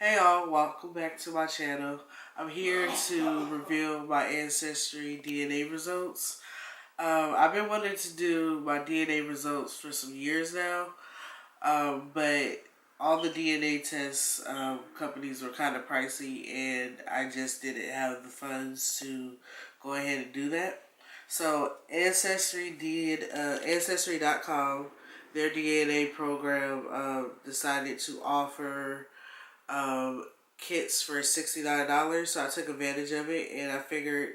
Hey y'all, welcome back to my channel. I'm here to reveal my Ancestry DNA results. I've been wanting to do my DNA results for some years now, but all the DNA test companies were kind of pricey and I just didn't have the funds to go ahead and do that. So Ancestry.com, their DNA program decided to offer kits for $69, so I took advantage of it, and I figured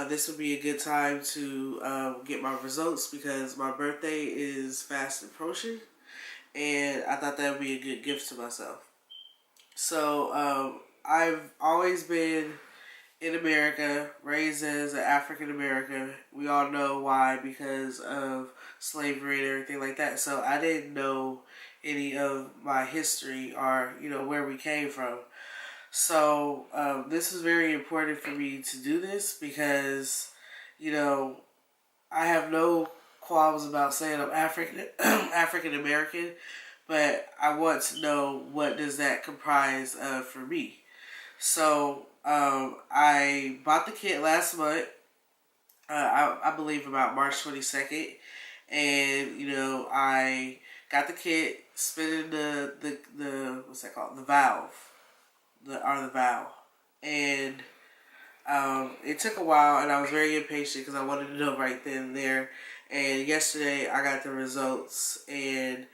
this would be a good time to get my results because my birthday is fast approaching, and I thought that would be a good gift to myself. So I've always been in America, raised as an African American. We all know why, because of slavery and everything like that. So I didn't know any of my history or, where we came from. So this is very important for me to do this because, I have no qualms about saying I'm African American, but I want to know what does that comprise of for me. So I bought the kit last month, I believe about March 22nd, and I got the kit, spinning the what's that called, the valve, the valve, and it took a while, and I was very impatient because I wanted to know right then and there. And yesterday I got the results, and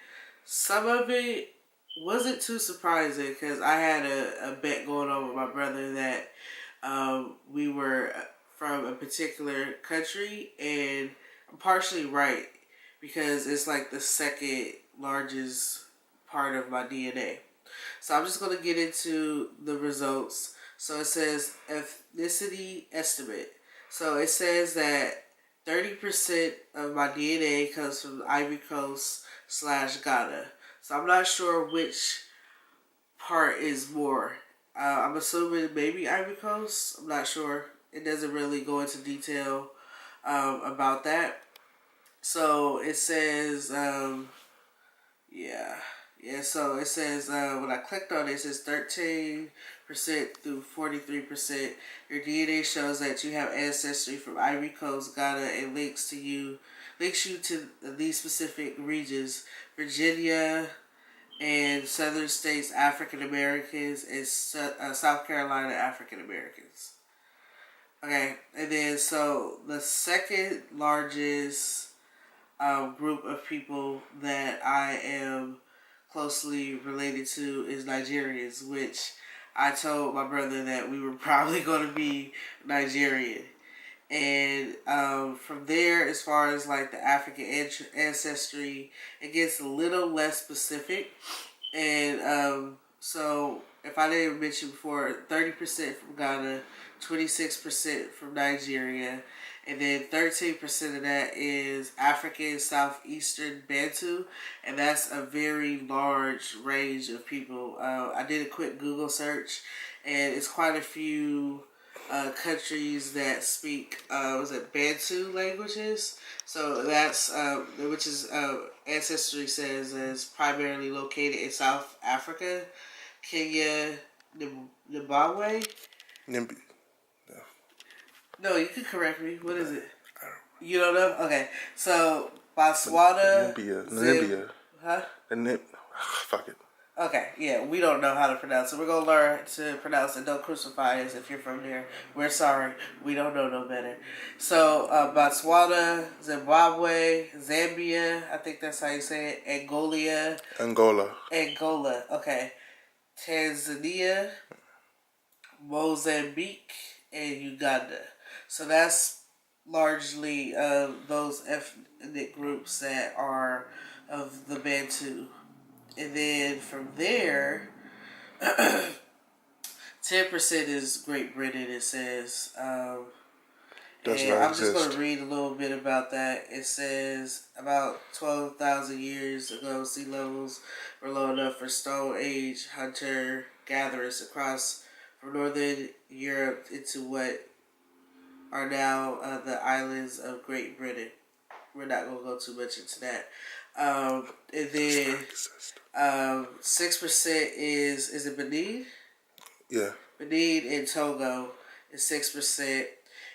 some of it wasn't too surprising because I had a bet going on with my brother that we were from a particular country, and I'm partially right because it's like the second largest part of my DNA. So I'm just going to get into the results. So it says ethnicity estimate. So it says that 30% of my DNA comes from the Ivory Coast / Ghana. So I'm not sure which part is more. I'm assuming maybe Ivory Coast. I'm not sure. It doesn't really go into detail about that. So it says, so it says, when I clicked on it, it says 13% through 43%. Your DNA shows that you have ancestry from Ivory Coast, Ghana, and links you to these specific regions: Virginia and Southern States African Americans, and South Carolina African Americans. Okay, and then so the second largest group of people that I am closely related to is Nigerians, which I told my brother that we were probably going to be Nigerian. And from there, as far as like the African ancestry, it gets a little less specific. And so if I didn't mention before, 30% from Ghana, 26% from Nigeria, and then 13% of that is African Southeastern Bantu, and that's a very large range of people. I did a quick Google search, and it's quite a few countries that speak Bantu languages. So that's which is Ancestry says is primarily located in South Africa, Kenya, Zimbabwe. No, you can correct me. What is it? You don't know? Okay. So Botswana, Namibia. Huh? Fuck it. Okay, yeah, we don't know how to pronounce it. We're going to learn to pronounce it. Don't crucify us if you're from there. We're sorry. We don't know no better. So, Botswana, Zimbabwe, Zambia, I think that's how you say it, Angola, okay. Tanzania, Mozambique, and Uganda. So that's largely those ethnic groups that are of the Bantu. And then from there, 10% is Great Britain, it says. And I'm just going to read a little bit about that. It says, about 12,000 years ago, sea levels were low enough for Stone Age hunter-gatherers across from northern Europe into what are now the islands of Great Britain. We're not going to go too much into that. And then 6% is it Benin? Yeah. Benin and Togo is 6%.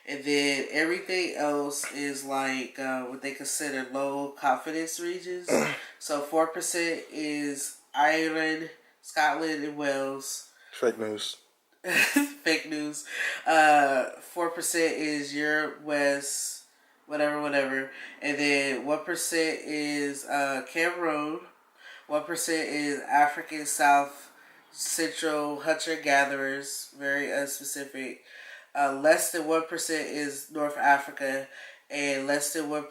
And then everything else is like what they consider low confidence regions. So 4% is Ireland, Scotland, and Wales. Fake news. Fake news. 4% is Europe, West, whatever. And then 1% is Cameroon. 1% is African South Central hunter gatherers, very unspecific. Less than 1% is North Africa, and less than 1%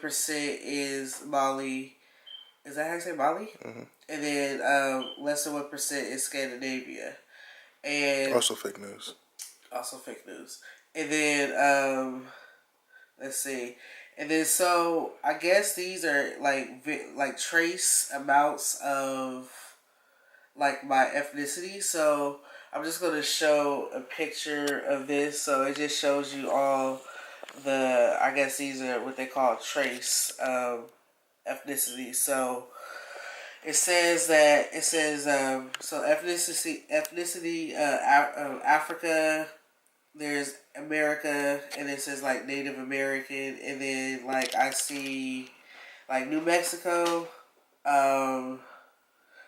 is Mali. Is that how you say Mali? Mm-hmm. And then less than 1% is Scandinavia. And also fake news. Also fake news. And then let's see. And then so I guess these are like trace amounts of like my ethnicity. So I'm just going to show a picture of this. So it just shows you all the, I guess these are what they call trace ethnicity. So it says so ethnicity Africa, there's America, and it says like Native American, and then like I see like New Mexico,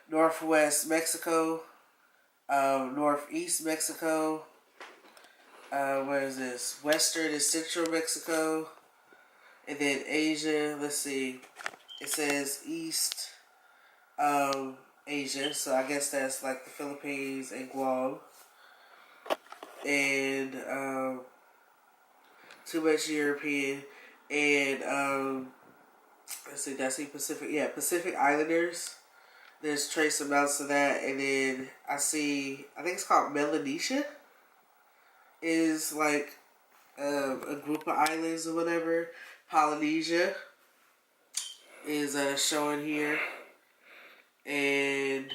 Northwest Mexico, Northeast Mexico, where is this? Western and Central Mexico, and then Asia. Let's see. It says East Asia, so I guess that's like the Philippines and Guam, and too much European, and let's see. That's the Pacific. Yeah, Pacific Islanders. There's trace amounts of that, and then I think it's called Melanesia. Is like a group of islands or whatever. Polynesia is showing here, and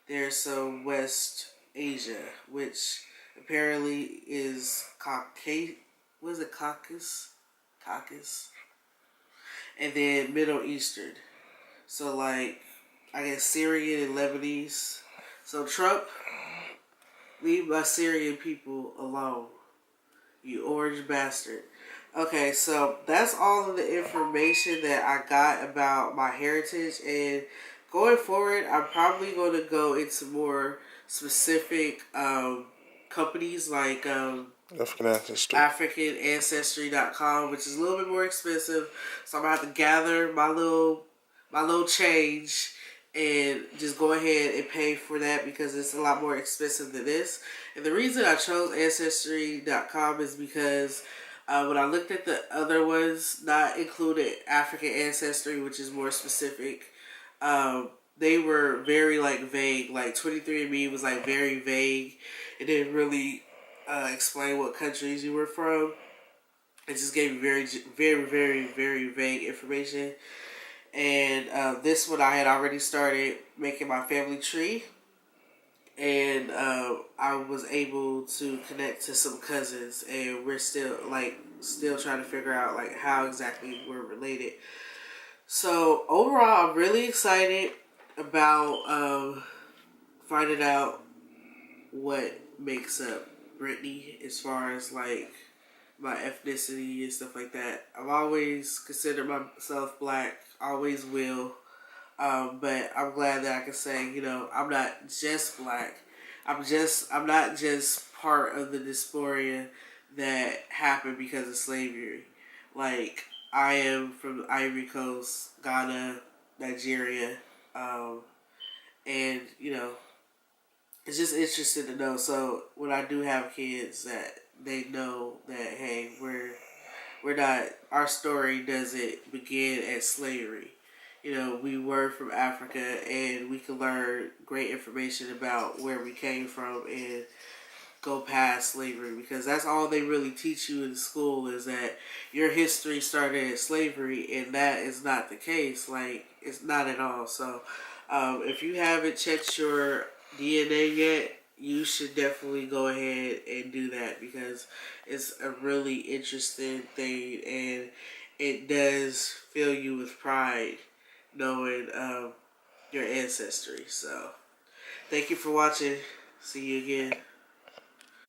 there's some West Asia, which apparently is Caucasus. What is it, Caucasus? Caucasus. And then Middle Eastern. So like, I guess Syrian and Lebanese. So Trump, leave my Syrian people alone. You orange bastard. Okay, so that's all of the information that I got about my heritage, and going forward, I'm probably going to go into more specific companies like African Ancestry. AfricanAncestry.com, which is a little bit more expensive. So I'm going to have to gather my little change and just go ahead and pay for that because it's a lot more expensive than this. And the reason I chose Ancestry.com is because when I looked at the other ones, not included African Ancestry, which is more specific, they were very like vague. Like 23andMe was like very vague. It didn't really explain what countries you were from. It just gave you very, very, very, very vague information. And this one I had already started making my family tree, and I was able to connect to some cousins, and we're still trying to figure out like how exactly we're related. So overall, I'm really excited about finding out what makes up Brittany as far as like my ethnicity and stuff like that. I've always considered myself black, always will. But I'm glad that I can say, you know, I'm not just black. I'm not just part of the dysphoria that happened because of slavery. Like, I am from the Ivory Coast, Ghana, Nigeria, and you know, it's just interesting to know. So when I do have kids, that they know that hey, we're not, our story doesn't begin at slavery. You know, we were from Africa, and we can learn great information about where we came from and go past slavery, because that's all they really teach you in school is that your history started at slavery, and that is not the case. Like, it's not at all. So if you haven't checked your DNA yet, you should definitely go ahead and do that, because it's a really interesting thing, and it does fill you with pride knowing your ancestry. So thank you for watching. See you again.